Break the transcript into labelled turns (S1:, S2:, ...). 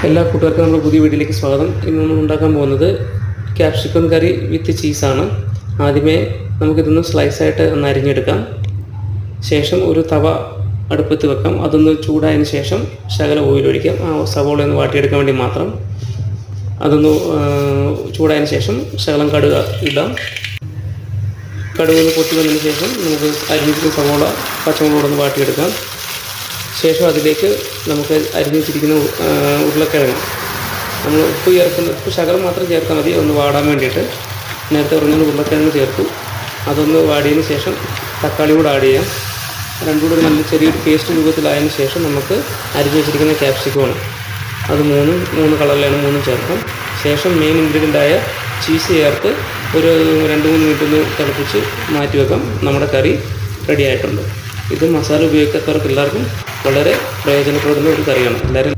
S1: എല്ലാ കൂട്ടുകാർക്കും നമ്മുടെ പുതിയ വീഡിയോയിലേക്ക് സ്വാഗതം. ഇന്ന് നമ്മൾ ഉണ്ടാക്കാൻ പോകുന്നത് ക്യാപ്സിക്കം കറി വിത്ത് ചീസാണ്. ആദ്യമേ നമുക്കിതൊന്ന് സ്ലൈസായിട്ട് ഒന്ന് അരിഞ്ഞെടുക്കാം. ശേഷം ഒരു തവ അടുപ്പത്ത് വെക്കാം. അതൊന്ന് ചൂടായതിന് ശേഷം ശകലം ഓയിൽ ഒഴിക്കാം. സവോള ഒന്ന് വാട്ടിയെടുക്കാൻ വേണ്ടി മാത്രം. അതൊന്ന് ചൂടായതിന് ശേഷം ശകലം കടുക് ഇടാം. കടുക് ഒന്ന് പൊട്ടി വന്നതിന് ശേഷം നമുക്ക് അരിഞ്ഞിരിക്കുന്ന സവോള പച്ചമുളകൊന്ന് വാട്ടിയെടുക്കാം. ശേഷം അതിലേക്ക് നമുക്ക് അരിഞ്ഞു വെച്ചിരിക്കുന്ന ഉരുളക്കിഴങ്ങ് നമ്മൾ ഉപ്പ് ശകലം മാത്രം ചേർത്താൽ മതി, ഒന്ന് വാടാൻ വേണ്ടിയിട്ട്. നേരത്തെ പറഞ്ഞ ഉരുളക്കിഴങ്ങ് ചേർത്തു. അതൊന്ന് വാടിയതിന് ശേഷം തക്കാളി കൂടെ ആഡ് ചെയ്യാം. രണ്ടും കൂടെ നല്ല ചെറിയൊരു പേസ്റ്റ് രൂപത്തിലായതിനു ശേഷം നമുക്ക് അരിഞ്ഞു വെച്ചിരിക്കുന്ന ക്യാപ്സിക്കമാണ്, അത് മൂന്ന് കളറിലാണ് മൂന്നും ചേർക്കാം. ശേഷം മെയിൻ ഇൻഗ്രീഡിയൻ്റായ ചീസ് ചേർത്ത് ഒരു 2-3 മിനിറ്റ് ഒന്ന് തിളപ്പിച്ച് മാറ്റി വെക്കാം. നമ്മുടെ കറി റെഡി ആയിട്ടുണ്ട്. ഇത് മസാല ഉപയോഗിക്കാത്തവർക്ക് എല്ലാവർക്കും വളരെ പ്രയോജനപ്പെടുന്ന ഒരു കറിയാണ്. എല്ലാവരും